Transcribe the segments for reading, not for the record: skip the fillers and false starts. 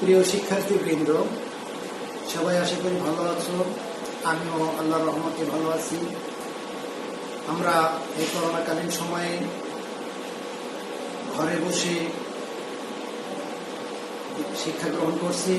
প্রিয় শিক্ষার্থীবৃন্দ, সবাই আশা করি ভালো আছো। আমিও আল্লাহর রহমতে ভালো আছি। আমরা এই করোনাকালীন সময়ে ঘরে বসে শিক্ষা গ্রহণ করছি।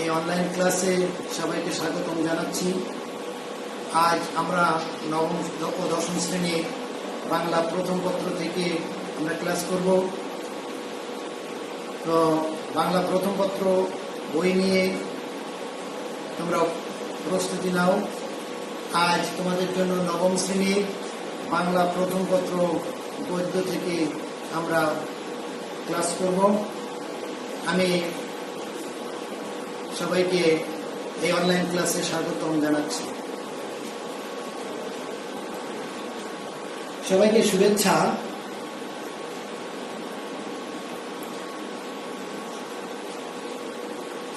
এই অনলাইন ক্লাসে সবাইকে স্বাগতম জানাচ্ছি। আজ আমরা নবম ও দশম শ্রেণী বাংলা প্রথম পত্র থেকে আমরা ক্লাস করব। তো বাংলা প্রথম পত্র বই নিয়ে তোমরা প্রস্তুতি নাও। আজ তোমাদের জন্য নবম শ্রেণীর বাংলা প্রথম পত্র গদ্য থেকে আমরা ক্লাস করব। আমি সবাইকে এই অনলাইন ক্লাসে স্বাগতম জানাচ্ছি। সবাইকে শুভেচ্ছা।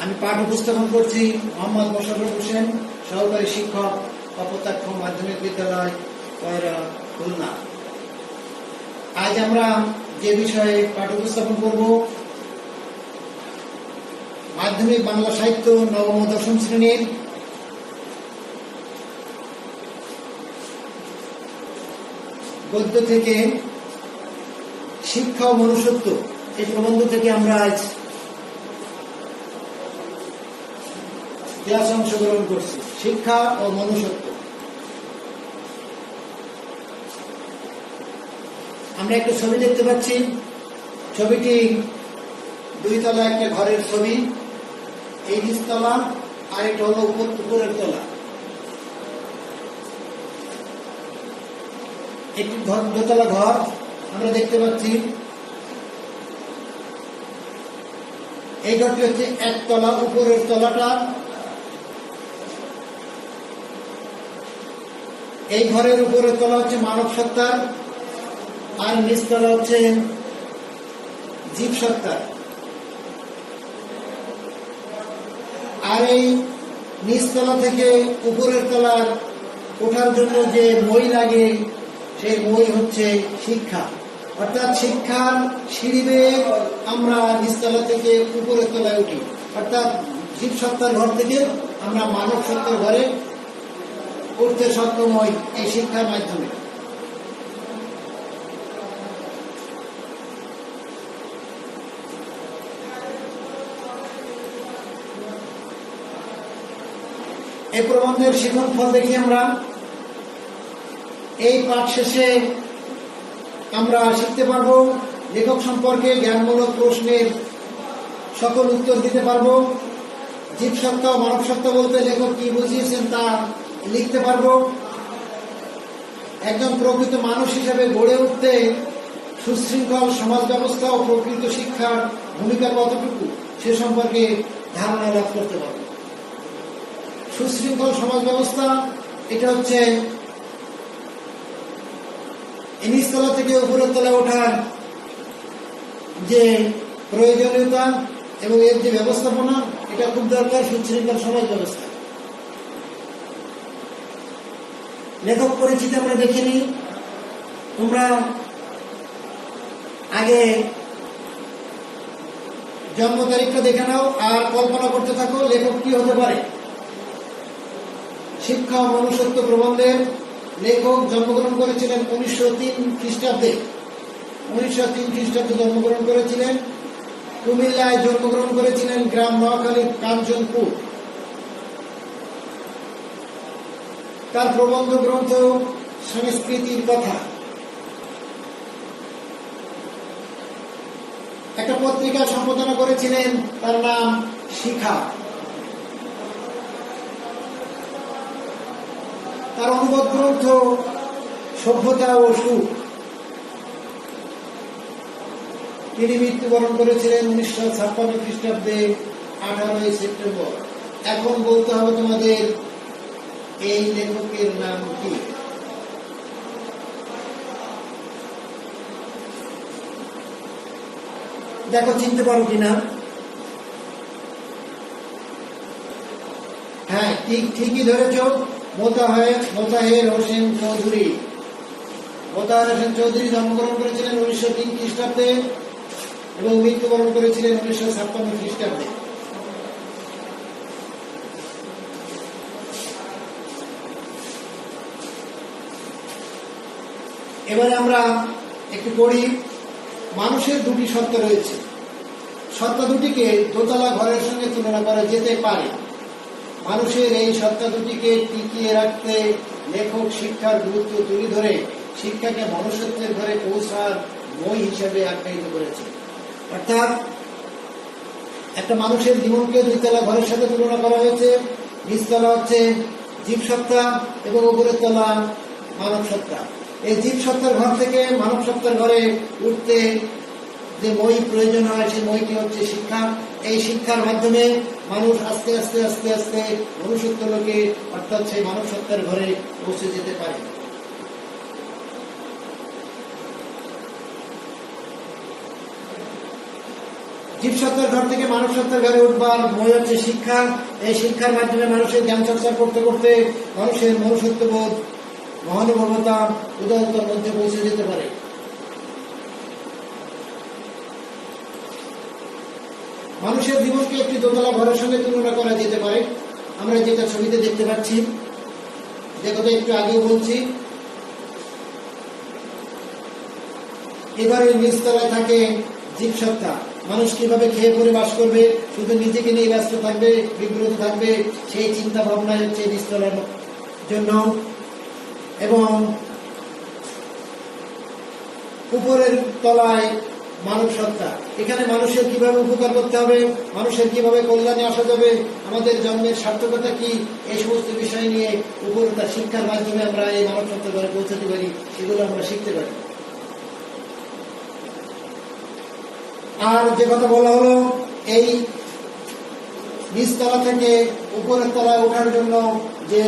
আমি পাঠ উপস্থাপন করছি মোহাম্মদ মোশাররফ হোসেন, সহকারী শিক্ষক, কপোতাক্ষ মাধ্যমিক বিদ্যালয়, কয়রা, খুলনা। আজ আমরা যে বিষয়ে পাঠ উপস্থাপন করব, মাধ্যমিক বাংলা সাহিত্য নবম ও দশম শ্রেণীর গদ্য থেকে শিক্ষা ও মনুষ্যত্ব, এই প্রবন্ধ থেকে আমরা আজ ক্লাসে অংশগ্রহণ করছি। শিক্ষা ও মনুষ্যত্ব। আমরা একটা ছবি দেখতে পাচ্ছি। ছবিটি দুইতলা একটা ঘরের ছবি। এই নিচতলা আর এটা হলো উপরের তলা। একটি দোতলা ঘর আমরা দেখতে পাচ্ছি। এই ঘরটি হচ্ছে একতলা। উপরের তলাটা, এই ঘরের উপরের তলা হচ্ছে মানব সত্তার, আর নিচতলা হচ্ছে জীব সত্তার। আর এই নিচতলা থেকে উপরের তলার ওঠার জন্য যে মই লাগে, সেই মই হচ্ছে শিক্ষা। অর্থাৎ শিক্ষার সিঁড়ি বেয়ে আমরা নিচতলা থেকে উপরের তলায় উঠি। অর্থাৎ জীব সত্তার ঘর থেকে আমরা মানব সত্তার ঘরে উঠতে সক্ষম হই এই শিক্ষার মাধ্যমে। এই প্রবন্ধের শিখন ফল দেখি আমরা। এই পাঠ শেষে আমরা শিখতে পারব লেখক সম্পর্কে জ্ঞানমূলক প্রশ্নের সকল উত্তর দিতে পারব। জীব সত্তা ও মানব সত্তা বলতে লেখক কি বুঝিয়েছেন তা লিখতে পারব। একজন প্রকৃত মানুষ হিসেবে গড়ে উঠতে সুশৃঙ্খল সমাজ ব্যবস্থা ও প্রকৃত শিক্ষার ভূমিকা কতটুকু সে সম্পর্কে ধারণা লাভ করতে পারব। সুশৃঙ্খল সমাজ ব্যবস্থা, এটা হচ্ছে নিচতলা থেকে উপরের তলায় ওঠার যে প্রয়োজনীয়তা এবং এর যে ব্যবস্থাপনা, এটা খুব দরকার সুশৃঙ্খল সমাজ ব্যবস্থা। লেখক পরিচিতি আমরা দেখে নিই। তোমরা আগে জন্ম তারিখটা দেখে নাও আর কল্পনা করতে থাকো লেখক কি হতে পারে। শিক্ষা ও মনুষ্যত্ব প্রবন্ধের লেখক জন্মগ্রহণ করেছিলেন 1903 খ্রিস্টাব্দে। 1903 খ্রিস্টাব্দে জন্মগ্রহণ করেছিলেন। কুমিল্লায় জন্মগ্রহণ করেছিলেন, গ্রাম নোয়াখালীর কাঞ্চনপুর। তার প্রবন্ধ গ্রন্থ সংস্কৃতির কথা। একটা পত্রিকা সম্পাদনা করেছিলেন, তার নাম শিখা। তার অনুবাদ গ্রন্থ সভ্যতা ও সুখ। তিনি মৃত্যুবরণ করেছিলেন 1956 খ্রিস্টাব্দে 18 সেপ্টেম্বর। এখন বলতে হবে তোমাদের এই লেখকের নাম কি। দেখো চিনতে পারো কিনা। হ্যাঁ, ঠিকই ধরেছ। মোতাহের হোসেন চৌধুরী। মোতাহের হোসেন চৌধুরী জন্মগ্রহণ করেছিলেন 1903 খ্রিস্টাব্দে। এবং মৃত্যুবরণ করেছিলেন 1956 খ্রিস্টাব্দে। এবারে আমরা একটু পড়ি। মানুষের দুটি সত্তা রয়েছে। সত্তা দুটিকে দোতলা ঘরের সঙ্গে তুলনা করা যেতে পারে। মানুষের এই সত্তা দুটিকে টিকিয়ে রাখতে লেখক শিক্ষার গুরুত্ব তুলে ধরে শিক্ষাকে মনুষ্যত্বের ঘরে পৌঁছার মই হিসেবে আখ্যায়িত করেছে। অর্থাৎ একটা মানুষের জীবনকে দুইতলা ঘরের সাথে তুলনা করা হয়েছে। নিচতলা হচ্ছে জীবসত্তা এবং উপরের তলা মানব সত্তা। এই জীবসত্তার ঘর থেকে মানব সত্তার ঘরে উঠতে যে মই প্রয়োজন হয়, সেই মইটি হচ্ছে শিক্ষা। এই শিক্ষার মাধ্যমে মানুষ আস্তে আস্তে আস্তে আস্তে মনুষ্যত্ব লোকে অর্থাৎ সেই মানব সত্তার ঘরে পৌঁছে যেতে পারে। জীবসত্তার ঘর থেকে মানব সত্তার ঘরে উঠবার মই হচ্ছে শিক্ষা। এই শিক্ষার মাধ্যমে মানুষের জ্ঞান চর্চা করতে করতে মানুষের মনুষ্যত্ববোধ, মহানুভবতা, উদারতার মধ্যে পৌঁছে যেতে পারে। মানুষের জীবনকে একটি দোতলা ঘরের সঙ্গে তুলনা করা যেতে পারে। আমরা যেটা ছবিতে দেখতে পাচ্ছি, যে কথা একটু আগেও বলছি, এবারে নিচতলায় থাকে জীবসত্তা। মানুষ কিভাবে খেয়ে পরে বাস করবে, শুধু নিজেকে নিয়ে ব্যস্ত থাকবে, বিব্রত থাকবে, সেই চিন্তা ভাবনা হচ্ছে নিচতলার জন্য। এবং উপরের তলায় মানব সত্তা। এখানে মানুষের কিভাবে উপকার করতে হবে, মানুষের কিভাবে কল্যাণে আসা যাবে, আমাদের জন্মের সার্থকতা কি, এই সমস্ত বিষয় নিয়ে উপরতা শিক্ষার মাধ্যমে আমরা এই মানব সত্তার ঘরে পৌঁছাতে পারি, এগুলো আমরা শিখতে পারি। আর যে কথা বলা হলো, এই নিচতলা থেকে উপরের তলায় ওঠার জন্য যে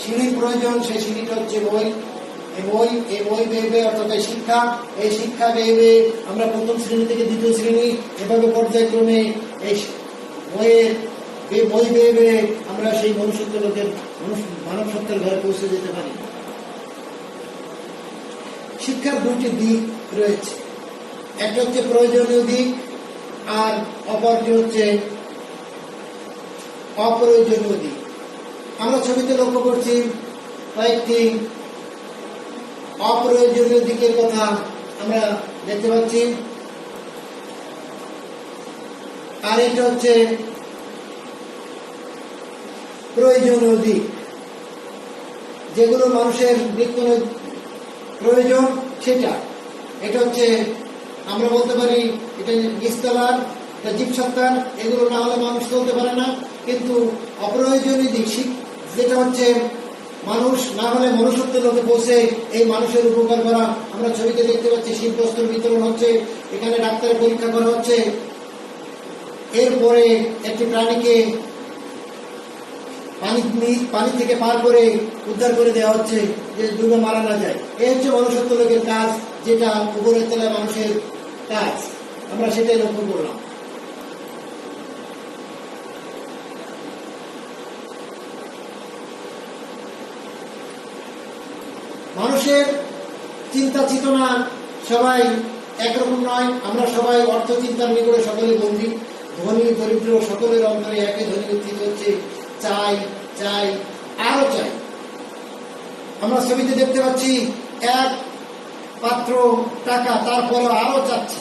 সিঁড়ির প্রয়োজন, সেই সিঁড়িটা হচ্ছে মই। এই মই বেয়ে অর্থাৎ শিক্ষা, এই শিক্ষা বেয়ে আমরা প্রথম শ্রেণী থেকে দ্বিতীয় শ্রেণী এভাবে পর্যায়ক্রমে এই মই বেয়ে আমরা সেই মনুষ্যত্ব লোকের মানব সত্তার ঘরে পৌঁছে যেতে পারি। শিক্ষার দুটি দিক রয়েছে। একটা হচ্ছে প্রয়োজনীয় দিক, আর অপরটি হচ্ছে অপ্রয়োজনীয় দিক। আমরা ছবিতে লক্ষ্য করছি কয়েকটি অপ্রয়োজনীয় দিকের কথা আমরা দেখতে পাচ্ছি। আর এটা হচ্ছে প্রয়োজনীয় দিক, যেগুলো মানুষের নিত্য প্রয়োজন সেটা। এটা হচ্ছে আমরা বলতে পারি এটা নিচতলার, এটা জীবসত্তার, এগুলো না হলে মানুষ চলতে পারে না। কিন্তু অপ্রয়োজনীয় দিক যেটা হচ্ছে মানুষ না হলে মনুষ্যত্বের লোকে পৌঁছে এই মানুষের উপকার করা। আমরা ছবিতে দেখতে পাচ্ছি শীতবস্ত্র বিতরণ হচ্ছে, এখানে ডাক্তারের পরীক্ষা করা হচ্ছে, এরপরে একটি প্রাণীকে পানি থেকে পার করে উদ্ধার করে দেওয়া হচ্ছে যে ডুবে মারা না যায়। এই হচ্ছে মনুষ্যত্ব লোকের কাজ, যেটা উপরের তলায় মানুষের কাজ। আমরা সেটাই লক্ষ্য করলাম। মানুষের চিন্তা চেতনা সবাই একরকম নয়। আমরা সবাই অর্থ চিন্তার নিকটে সকলে বন্দী। ধনী দরিদ্র সকলের অন্তরে একই ধ্বনি উত্থিত হচ্ছে, চাই চাই আরো চাই। আমরা ছবিতে দেখতে পাচ্ছি এক পাত্র টাকা, তারপরে আরো চাচ্ছি।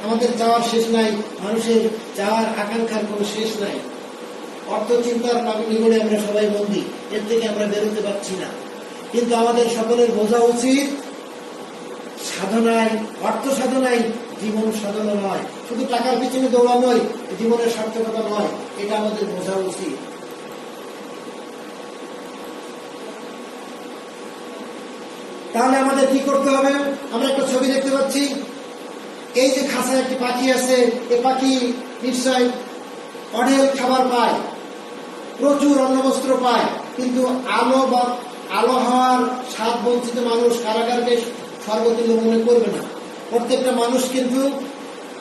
আমাদের চাওয়ার শেষ নাই, মানুষের চাওয়ার আকাঙ্ক্ষার কোনো শেষ নাই। অর্থ চিন্তার নিকটে আমরা সবাই বন্দী, এর থেকে আমরা বেরোতে পারছি না। কিন্তু আমাদের সকলের বোঝা উচিত, সাধনায়, অর্থ সাধনায় জীবন সাধনা নয়, শুধু টাকার পিছনে দৌড়ানোই জীবনের সার্থকতা নয়, এটা আমাদের বোঝা উচিত। তাহলে আমাদের কি করতে হবে? আমরা একটা ছবি দেখতে পাচ্ছি, এই যে খাঁচায় একটি পাখি আছে, এই পাখি নিশ্চয় অঢেল খাবার পায়, প্রচুর অন্নবস্ত্র পায়, কিন্তু আলো হওয়ার স্বাদ বঞ্চিত মানুষ কারাগারকে সর্বতুল্য মনে করবে না। প্রত্যেকটা মানুষ কিন্তু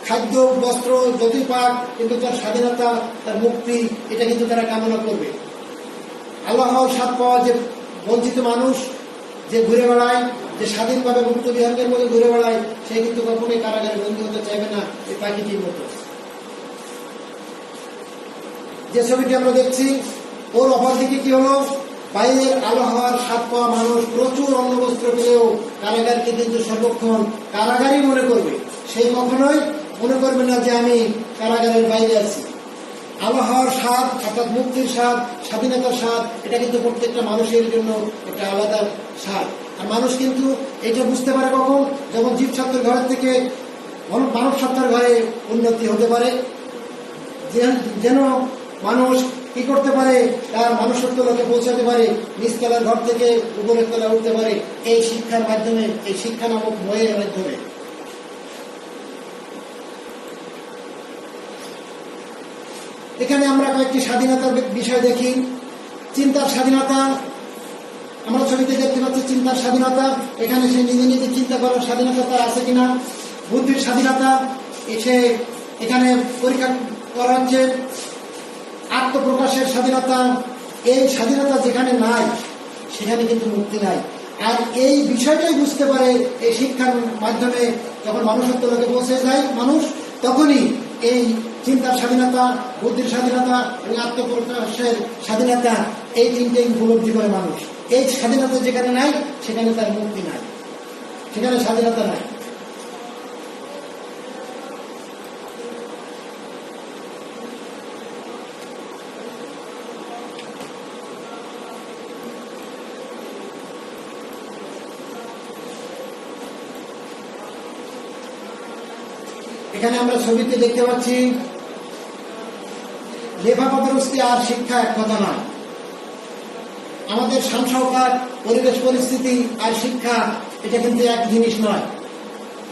খাদ্য বস্ত্র যতই পাক, কিন্তু তার স্বাধীনতা, তার মুক্তি, এটা কিন্তু তারা কামনা করবে। আলো হওয়ার স্বাদ পাওয়া যে বঞ্চিত মানুষ যে ঘুরে বেড়ায়, যে স্বাধীনভাবে মুক্ত বিহঙ্গের মধ্যে ঘুরে বেড়ায়, সে কিন্তু কখনোই কারাগারে বন্দী হতে চাইবে না এই পাখিটির মতো। যে ছবিটি আমরা দেখছি, ওর অপর দিকে কি হলো, বাইরের আলো হওয়ার স্বাদ পাওয়া মানুষ প্রচুর অন্নবস্ত্র পেলেও কারাগারকে কিন্তু সর্বক্ষণ কারাগারই মনে করবে। সেই কখনোই মনে করবে না যে আমি কারাগারের বাইরে আছি। আলো হওয়ার স্বাদ অর্থাৎ মুক্তির স্বাদ, স্বাধীনতার স্বাদ, এটা কিন্তু প্রত্যেকটা মানুষের জন্য একটা আলাদা স্বাদ। আর মানুষ কিন্তু এটা বুঝতে পারে কখন, যখন জীবসত্তার ঘরের থেকে মানব সত্তার ঘরে উন্নতি হতে পারে, যেন মানুষ কি করতে পারে, তার মানুষত্ব লোকে পৌঁছাতে পারে, নিচতলার ঘর থেকে উপরের তলা উঠতে পারে এই শিক্ষার মাধ্যমে, এই শিক্ষা নামক বইয়ের মাধ্যমে। এখানে আমরা কয়েকটি স্বাধীনতার বিষয় দেখি। চিন্তার স্বাধীনতা, আমরা ছবিতে দেখতে পাচ্ছি চিন্তার স্বাধীনতা। এখানে সে নিজে নিজে চিন্তা করার স্বাধীনতা তার আছে কিনা। বুদ্ধির স্বাধীনতা, সে এখানে পরীক্ষা করা হচ্ছে। আত্মপ্রকাশের স্বাধীনতা, এই স্বাধীনতা যেখানে নাই সেখানে কিন্তু মুক্তি নাই। আর এই বিষয়টাই বুঝতে পারে এই শিক্ষার মাধ্যমে, যখন মানুষত্ব লোকে পৌঁছে যায় মানুষ, তখনই এই চিন্তার স্বাধীনতা, বুদ্ধির স্বাধীনতা এবং আত্মপ্রকাশের স্বাধীনতা, এই তিনটেই উপলব্ধি করে মানুষ। এই স্বাধীনতা যেখানে নাই সেখানে তার মুক্তি নাই, সেখানে স্বাধীনতা নাই। এখানে আমরা ছবিতে দেখতে পাচ্ছি লেখাপড়ারস্তি আর শিক্ষা এক কথা নয়। আমাদের সংস্কার, পরিবেশ পরিস্থিতি আর শিক্ষা এটা কিন্তু এক জিনিস নয়।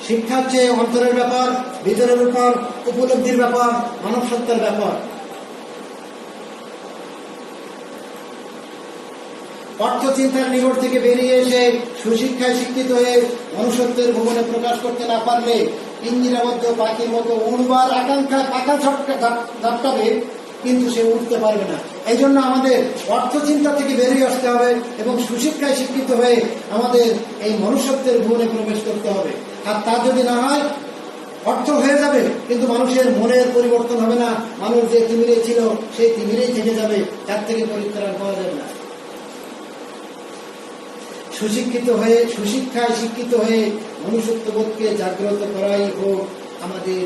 শিক্ষা হচ্ছে অন্তরের ব্যাপার, ভিতরের ব্যাপার, উপলব্ধির ব্যাপার, মানব সত্তার ব্যাপার। অর্থ চিন্তার নিকট থেকে বেরিয়ে এসে সুশিক্ষায় শিক্ষিত হয়ে মনুষ্যত্বের ভুবনে প্রকাশ করতে না পারলে পিঞ্জিরাবদ্ধ পাখির মতো উড়বার আকাঙ্ক্ষা পাখা ঝটকাবে, কিন্তু সে উঠতে পারবে না। এই জন্য আমাদের অর্থ চিন্তা থেকে বেরিয়ে আসতে হবে এবং সুশিক্ষায় শিক্ষিত হয়ে আমাদের এই মনুষ্যত্বের ভুবনে প্রবেশ করতে হবে। আর তা যদি না হয়, অর্থ হয়ে যাবে কিন্তু মানুষের মনের পরিবর্তন হবে না। মানুষ যে তিমিরে ছিল সেই তিমিরেই থেকে যাবে, তার থেকে পরিত্রাণ পাওয়া যাবে না। সুশিক্ষিত হয়ে, সুশিক্ষায় শিক্ষিত হয়ে মনুষ্যত্ববোধকে জাগ্রত করাই হোক আমাদের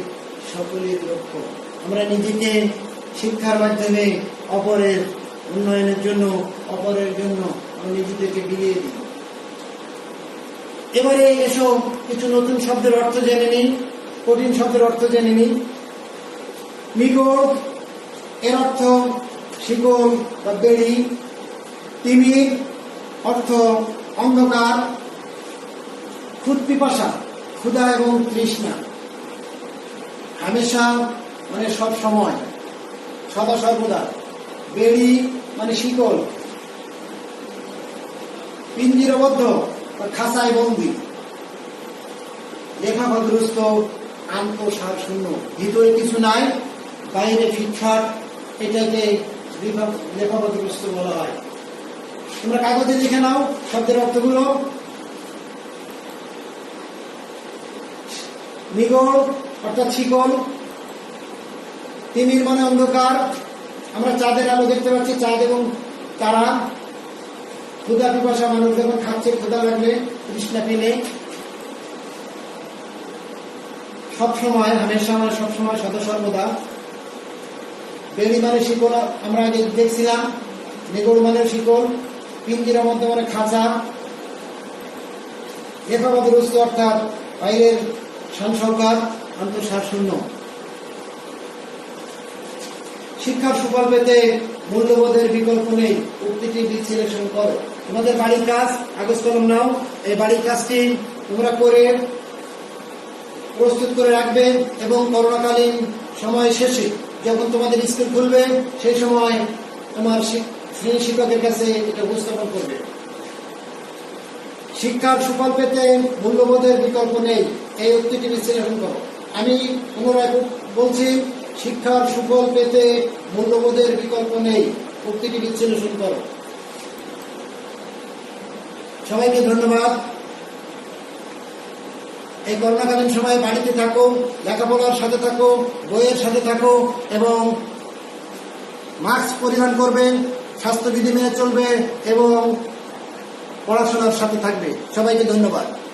সকলের লক্ষ্য। আমরা নিজেকে শিক্ষার মাধ্যমে অপরের উন্নয়নের জন্য, অপরের জন্য আমরা নিজেদেরকে বিলিয়ে দিই। এবারে এসব কিছু নতুন শব্দের অর্থ জেনে নিন, কঠিন শব্দের অর্থ জেনে নিন। নিগড়, এর অর্থ শিকল বা বেড়ি। তিমির অর্থ অন্ধকার। ক্ষুৎপিপাসা, ক্ষুধা এবং তৃষ্ণা। হামেশা মানে সব সময়, সদা সর্বদা। বেড়ি মানে শিকল। পিঞ্জিরবদ্ধ বা খাঁচায় বন্দী। লেখাপড়াগ্রস্ত, আন্তঃসার শূন্য, ভিতরে কিছু নাই, বাইরে ফিটফাট, এটাকে লেখাপড়াগ্রস্ত বলা হয়। তোমরা কাগজে লিখে নাও শব্দের অর্থগুলো। নিগড় অর্থাৎ শিকল। তিমির মানে অন্ধকার, আমরা চাঁদের আলো দেখতে পাচ্ছি, চাঁদ এবং তারা। ক্ষুধা পিপাসা, মানুষ যখন খাচ্ছে ক্ষুধা লাগলে, তৃষ্ণা পেলে। সবসময়, হামেশা মানে সবসময়, সদা সর্বদা। বেড়ি মানে শিকল, আমরা আগে দেখছিলাম। নিগড় মানে শিকল। পিঞ্জিরার মধ্যে মানে খাঁচা। লেখাপড়াগ্রস্ত অর্থাৎ বাইরের সংসর্গার, আন্তঃসার শূন্য। শিক্ষার সুফল পেতে মূল্যবোধের বিকল্প নেই, উক্তিটি বিশ্লেষণ করো। তোমাদের বাড়ির কাজ, কাগজ কলম নাও, এই বাড়ির কাজটি তোমরা করে প্রস্তুত করে রাখবে এবং করোনাকালীন সময় শেষে যখন তোমাদের স্কুল খুলবে সেই সময় তোমার শ্রেণী শিক্ষকের কাছে এটা উপস্থাপন করবে। শিক্ষার সুফল পেতে মূল্যবোধের বিকল্প নেই, এই উক্তিটি বিশ্লেষণ করো। আমি পুনরায় বলছি, শিক্ষার সুফল পেতে মূল্যবোধের বিকল্প নেই, উক্তিটি বিশ্লেষণ করো। সবাইকে ধন্যবাদ। এই করোনাকালীন সময় বাড়িতে থাকো, লেখাপড়ার সাথে থাকো, বইয়ের সাথে থাকো এবং মাস্ক পরিধান করবে, স্বাস্থ্যবিধি মেনে চলবে এবং পড়াশোনার সাথে থাকবে। সবাইকে ধন্যবাদ।